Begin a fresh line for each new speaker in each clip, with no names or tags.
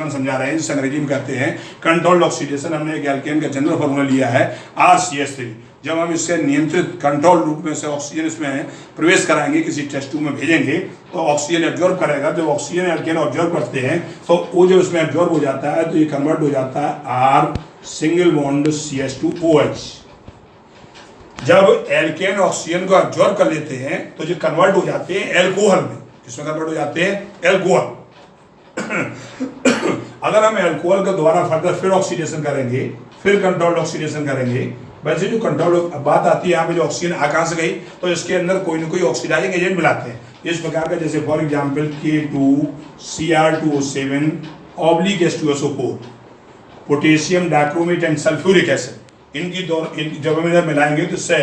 समझा रहे हैं जिसे अंग्रेजी में कहते हैं कंट्रोल्ड ऑक्सीडेशन। हमने एक एल्केन का जनरल फार्मूला लिया है RCH3। जब हम इससे नियंत्रित कंट्रोल रूप में से ऑक्सीजन इसमें प्रवेश कराएंगे, किसी टेस्ट ट्यूब में भेजेंगे तो ऑक्सीजन एब्जॉर्ब करेगा। जब ऑक्सीजन एल्केन ऑब्जॉर्ब करते हैं तो वो जब इसमें एब्जॉर्ब हो जाता है तो ये कन्वर्ट हो जाता है R सिंगल बॉन्ड CH2OH। जब एल्केन ऑक्सीजन को एब्जॉर्ब कर लेते हैं तो जो कन्वर्ट हो जाते हैं एल्कोहल में। किसमें कन्वर्ट हो जाते हैं? एल्कोहल। अगर हम एल्कोहल का दोबारा फर्दर फिर ऑक्सीडेशन करेंगे, फिर कंट्रोल्ड ऑक्सीडेशन करेंगे, वैसे जो कंट्रोल बात आती है यहाँ पे, जो ऑक्सीजन आकार से गई तो इसके अंदर कोई ना कोई ऑक्सीडाइजिंग एजेंट मिलाते हैं इस प्रकार का, जैसे for example K2Cr2O7 oblique H2SO4, potassium dichromate and sulphuric acid. इनकी जब हम इधर मिलाएंगे तो इससे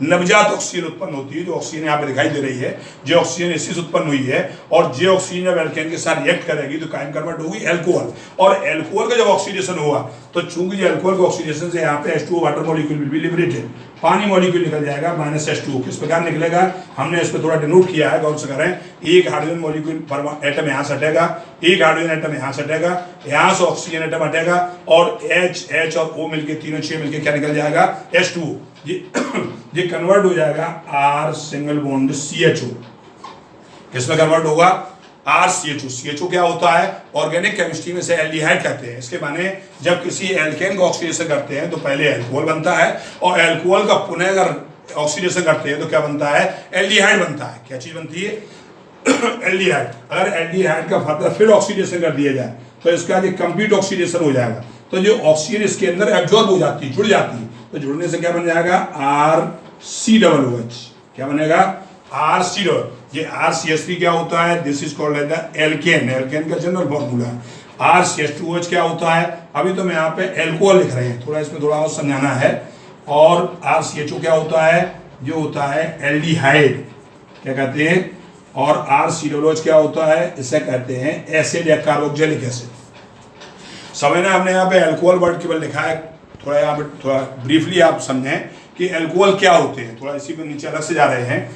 नवजात ऑक्सीजन उत्पन्न होती है। जो ऑक्सीजन यहाँ पे दिखाई दे रही है, जो ऑक्सीजन इससे उत्पन्न हुई है, और जो ऑक्सीजन जब एल्केन के साथ रिएक्ट करेगी तो कायम कन्वर्ट होगी एल्कोहल। और एल्कोहल का जब ऑक्सीडेशन हुआ तो चूंकि जो एल्कोहल के ऑक्सीडेशन से यहाँ पे H2O water molecule will be liberated, पानी मॉलिक्यूल निकल जाएगा -H2O। किस प्रकार निकलेगा हमने इस पर थोड़ा डिनोट किया है, गौर से करें। एक हाइड्रोजन मॉलिक्यूल एटम यहाँ से हटेगा, एक हाइड्रोजन एटम यहाँ से हटेगा, यहाँ से ऑक्सीजन एटम हटेगा, और H और O मिलके तीनों 6 मिलके क्या निकल जाएगा? H2O। ये कन्वर्ट हो जाएगा R सिंगल बॉन्ड CHO। किसमें कन्वर्ट होगा? RCHO। CHO क्या होता है? ऑर्गेनिक केमिस्ट्री में से एल्डिहाइड कहते हैं। इसके माने जब किसी एल्केन का ऑक्सीडेशन करते हैं तो पहले एल्कोहल बनता है, और एल्कोहल का पुनः अगर ऑक्सीडेशन करते हैं तो क्या बनता है? एल्डिहाइड बनता है। क्या चीज बनती है? एल्डिहाइड। अगर एल्डिहाइड का फर्दर फिर ऑक्सीडेशन कर दिया जाए तो इसका जो कंप्लीट ऑक्सीडेशन हो जाएगा, तो जो ऑक्सीजन इसके अंदर एब्जॉर्ब हो जाती है, जुड़ जाती है, तो जुड़ने से क्या बन जाएगा? RCOOH। क्या बनेगा? RCOOH। ये RCH3 क्या होता है? This is called as the alkane. Alkane का जनरल फॉर्मूला है। RCH2OH क्या होता है? अभी तो मैं यहाँ पे एल्कोहल लिख रहे हैं, थोड़ा इसमें थोड़ा और समझाना है। और RCHO क्या होता है? जो होता है एल्डिहाइड, क्या कहते हैं? और RCOOH क्या होता है? इसे कहते हैं एसिड या कार्बोक्सिलिक एसिड। समझना, हमने यहाँ पे एल्कोहल वर्ड केवल लिखा है, थोड़ा यहाँ पे थोड़ा ब्रीफली आप समझें कि एल्कोहल क्या होते हैं। थोड़ा इसी पे नीचे अलग से जा रहे हैं।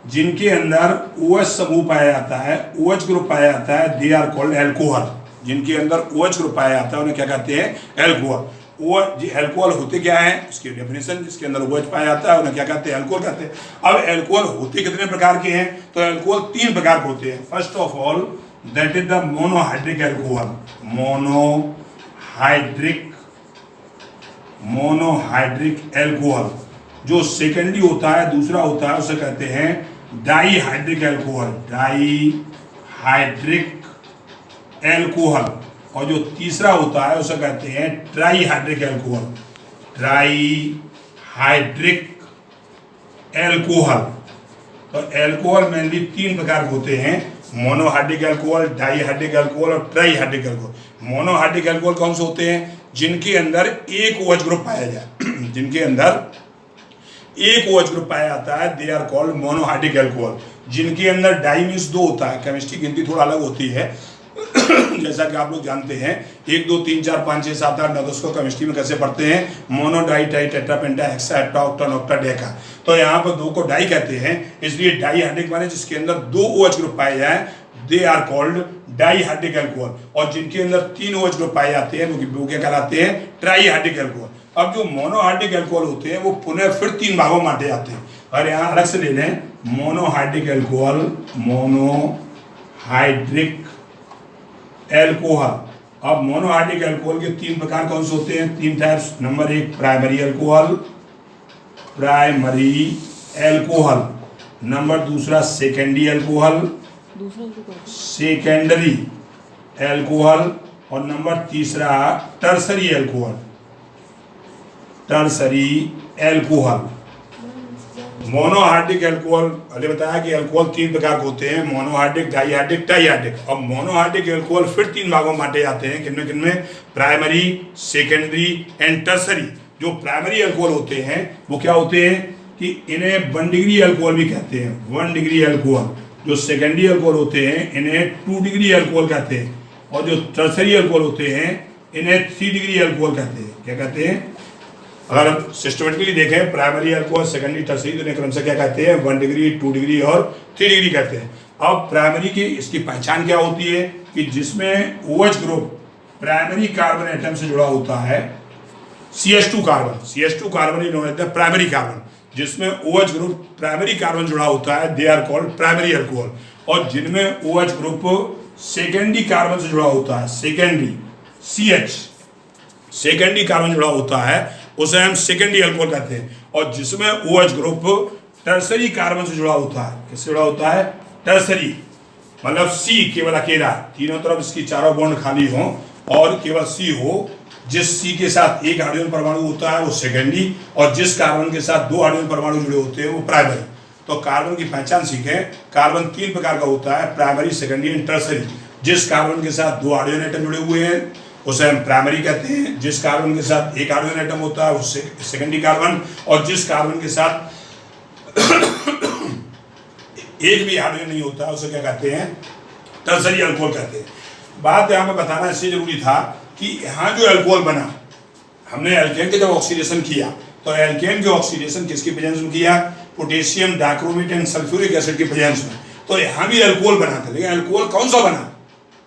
जिनके अंदर OH समूह पाया जाता है, OH ग्रुप पाया जाता है, दे आर कॉल्ड एल्कोहल। जिनके अंदर OH ग्रुप पाया जाता है उन्हें क्या कहते हैं? एल्कोहल। एल्कोहल होते क्या है? इसकी डेफिनेशन, जिसके अंदर OH पाया जाता है उन्हें क्या कहते हैं? एल्कोहल कहते हैं। अब एल्कोहल होते कितने प्रकार के हैं? तो एल्कोहल 3 प्रकार के होते हैं। First of all that is the monohydric alcohol. Monohydric alcohol. जो सेकेंडरी होता है, दूसरा होता है, उसे कहते हैं डाईहाइड्रिक एल्कोहल। Dihydric alcohol. और जो तीसरा होता है उसे कहते हैं ट्राईहाइड्रिक एल्कोहल। Trihydric alcohol. तो एल्कोहल मेनली 3 प्रकार के होते हैं: मोनोहाइड्रिक एल्कोहल, डाईहाइड्रिक एल्कोहल और ट्राईहाइड्रिक एल्कोहल। मोनोहाइड्रिक एल्कोहल कौन से होते हैं? जिनके अंदर एक OH ग्रुप पाया जाए। जिनके अंदर एक OH ग्रुप पाया जाता है, they are called monohydric alcohol. जिनके अंदर डाई मीन्स 2 होता है, केमिस्ट्री गिनती थोड़ा अलग होती है जैसा कि आप लोग जानते हैं 1 2 3 4 5 6 7 8 9 10 को केमिस्ट्री में कैसे पढ़ते हैं? मोनो, डाई, ट्राई, टेट्रा, पेंटा, हेक्सा, हेप्टा, ऑक्टा, नॉक्टा, डेका। तो यहाँ पर 2 को डाई कहते हैं, इसलिए डाईहाइड्रिक माने जिसके अंदर 2 OH ग्रुप पाए जाए, they are called dihydric alcohol. और जिनके अंदर 3 OH ग्रुप पाए जाते हैं वो क्या कहलाते हैं? Trihydric alcohol. अब जो मोनोहाइड्रिक एल्कोहल होते हैं वो पुनः फिर 3 भागों में बांटे जाते हैं। और यहाँ अलग से ले लें, मोनोहाइड्रिक एल्कोहल, मोनोहाइड्रिक एल्कोहल। अब मोनोहाइड्रिक एल्कोहल के 3 प्रकार कौन से होते हैं? 3 types. Number 1 primary alcohol, primary alcohol. Number 2 secondary alcohol, secondary alcohol. और number 3 tertiary alcohol, tertiary alcohol. Monohydric alcohol पहले बताया कि एल्कोहल 3 प्रकार के होते हैं: मोनोहाइड्रिक, डाईहाइड्रिक, ट्राईहाइड्रिक। अब मोनोहाइड्रिक एल्कोहल फिर 3 भागों में बांटे जाते हैं। किनमें किनमें? Primary, secondary and tertiary. जो प्राइमरी एल्कोहल होते हैं वो क्या होते हैं कि इन्हें 1 डिग्री एल्कोहल भी कहते हैं, 1 डिग्री एल्कोहल। जो सेकेंडरी एल्कोहल होते हैं इन्हें 2 डिग्री एल्कोहल कहते हैं, और जो टर्सरी एल्कोहल होते हैं इन्हें 3 डिग्री एल्कोहल कहते हैं। क्या कहते हैं? अगर हम सिस्टमेटिकली देखें प्राइमरी एल्कोहल, सेकेंडरी, टर्सरी, तो क्रम से क्या कहते हैं? 1 डिग्री, 2 डिग्री और 3 डिग्री कहते हैं। अब प्राइमरी की इसकी पहचान क्या होती है कि जिसमें OH group primary carbon atom से जुड़ा होता है CH2 कार्बन। CH2 कार्बन ही known as the primary carbon, जिसमें OH ग्रुप प्राइमरी कार्बन जुड़ा होता है, they are called primary alcohol. और जिनमें OH ग्रुप सेकेंडरी कार्बन से जुड़ा होता है, सेकेंडरी CH सेकेंडरी कार्बन जुड़ा होता है, उसे हम सेकेंडरी अल्कोहल कहते हैं। और जिसमें OH ग्रुप टर्सरी कार्बन से जुड़ा होता है, किससे जुड़ा होता है? टर्सरी, मतलब C केवल अकेला, तीनों तरफ इसकी चारों बॉन्ड खाली हो और केवल C हो। जिस C के साथ एक हाइड्रोजन परमाणु होता है वो सेकेंडरी, और जिस कार्बन के साथ 2 हाइड्रोजन परमाणु जुड़े होते हैं वो प्राइमरी। तो कार्बन की पहचान सीखें। कार्बन 3 प्रकार का होता है, प्राइमरी, सेकेंडरी एंड टर्सरी। जिस कार्बन के साथ 2 हाइड्रोजन एटम जुड़े हुए हैं उसे हम प्राइमरी कहते हैं। जिस कार्बन के साथ एक हाइड्रोजन एटम होता है उससे सेकेंडरी कार्बन, और जिस कार्बन के साथ एक भी हाइड्रोजन नहीं होता उसे क्या कहते हैं? टर्सरी अल्कोहल कहते हैं। बात यहाँ पे बताना इसलिए जरूरी था कि यहाँ जो अल्कोहल बना, हमने एल्केन के जब ऑक्सीडेशन किया तो एल्केन के ऑक्सीडेशन किसकी प्रेजेंस में किया? Potassium dichromate and sulphuric acid की प्रेजेंस में। तो यहाँ भी अल्कोहल बना था, लेकिन अल्कोहल कौन सा बना?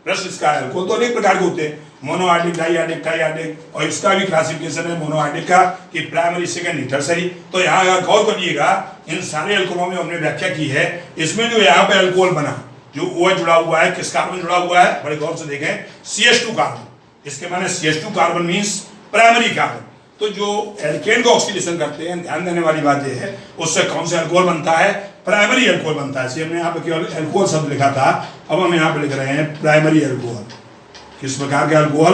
प्रश्न इसका है। अल्कोहल तो अनेक प्रकार के होते हैं, मोनोआयडिक, डाइआयडिक, ट्राइआयडिक, और इसका भी क्लासिफिकेशन है मोनोआयडिक का कि प्राइमरी, सेकेंडरी, टर्सरी। तो यहाँ गौर करिएगा, इन सारे अल्कोहलों में हमने व्याख्या की है। इसमें जो यहाँ पे अल्कोहल बना, जो OH जुड़ा हुआ है, किस कार्बन जुड़ा हुआ है? बड़े गौर से देखें, CH2 कार्बन। इसके माने CH2 carbon means primary carbon. तो जो एल्केन को ऑक्सीडेशन करते हैं, ध्यान देने वाली बात यह है, उससे कौन सा अल्कोहल बनता है? प्राइमरी अल्कोहल बनता है। इसलिए हमने यहाँ पे केवल अल्कोहल शब्द लिखा था, अब हम यहाँ पे लिख रहे हैं प्राइमरी अल्कोहल। किस प्रकार के अल्कोहल?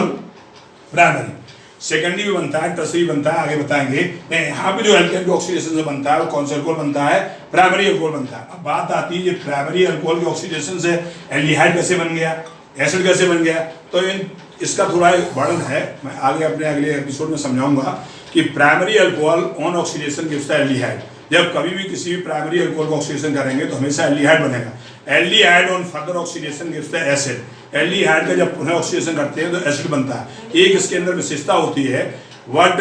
प्राइमरी। सेकेंडरी भी बनता है, टर्सरी बनता है, आगे बताएंगे। यहाँ पे जो एल्केन के ऑक्सीडेशन से बनता है वो कौन सा अल्कोहल बनता है? प्राइमरी अल्कोहल बनता है। अब बात आती है प्राइमरी अल्कोहल के ऑक्सीडेशन से एल्डिहाइड कैसे बन गया, एसिड कैसे बन गया? तो इसका थोड़ा वर्णन है, मैं आगे अपने अगले एपिसोड में समझाऊंगा कि primary alcohol on oxidation gives the aldehyde. जब कभी भी किसी भी प्राइमरी अल्कोहल को ऑक्सीडेशन करेंगे तो हमेशा एल्डिहाइड बनेगा। Aldehyde on further oxidation gives the acid. Aldehyde का जब पुनः ऑक्सीडेशन करते हैं तो एसिड बनता है। एक इसके अंदर विशेषता होती है, what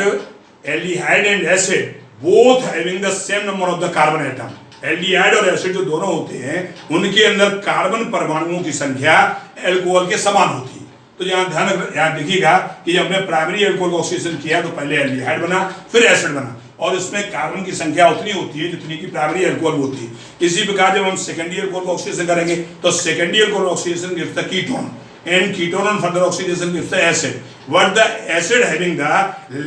aldehyde and acid both having the same number of the carbon atom. Aldehyde और एसिड जो दोनों होते हैं उनके अंदर कार्बन परमाणुओं की संख्या एल्कोहल के समान होती है। तो यहाँ देखिएगा कि जब हमने प्राइमरी अल्कोहल को ऑक्सीडेशन किया तो पहले एल्डिहाइड बना, फिर एसिड बना, और इसमें कार्बन की संख्या उतनी होती है जितनी की प्राइमरी अल्कोहल होती है। इसी प्रकार जब हम सेकेंडरी अल्कोहल को ऑक्सीडेशन करेंगे तो secondary alcohol oxidation gives the ketone, and ketone on further oxidation gives the acid. What the acid having the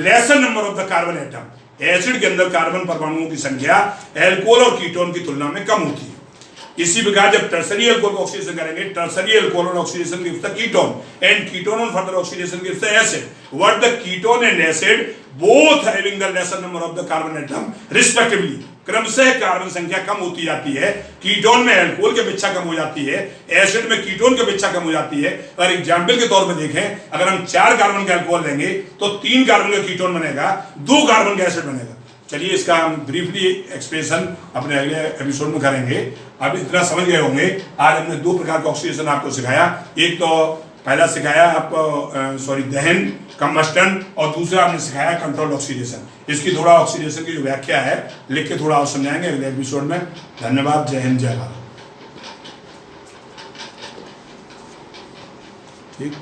lesser number of the carbon atom. Acid के अंदर कार्बन परमाणुओं की संख्या एल्कोहल और ketone की तुलना में कम होती है। इसी प्रकार जब टर्सरी अल्कोहल को ऑक्सीडेशन करेंगे, tertiary alcohol on oxidation gives the ketone and ketone on further oxidation gives the acid. What the ketone and acid both having the lesser number of the carbon atom respectively. क्रमशः carbon संख्या कम होती जाती है। Ketone में alcohol की अपेक्षा कम हो जाती है, एसिड में कीटोन की अपेक्षा कम हो जाती है। अगर एग्जाम्पल के तौर पर देखें, अगर हम 4 कार्बन का अल्कोहल लेंगे तो 3 कार्बन का कीटोन बनेगा, 2 कार्बन का एसिड बनेगा। चलिए इसका हम ब्रीफली एक्सप्रेशन अपने अगले एपिसोड में करेंगे। आप इतना समझ गए होंगे। आज हमने 2 प्रकार का ऑक्सीडेशन आपको सिखाया। एक तो पहला सिखाया आपको दहन, कंबस्टन, और दूसरा हमने सिखाया कंट्रोल्ड ऑक्सीडेशन। इसकी थोड़ा ऑक्सीडेशन की जो व्याख्या है लिख के थोड़ा और समझाएंगे अगले एपिसोड में। धन्यवाद। जय हिंद, जय भारत। ठीक।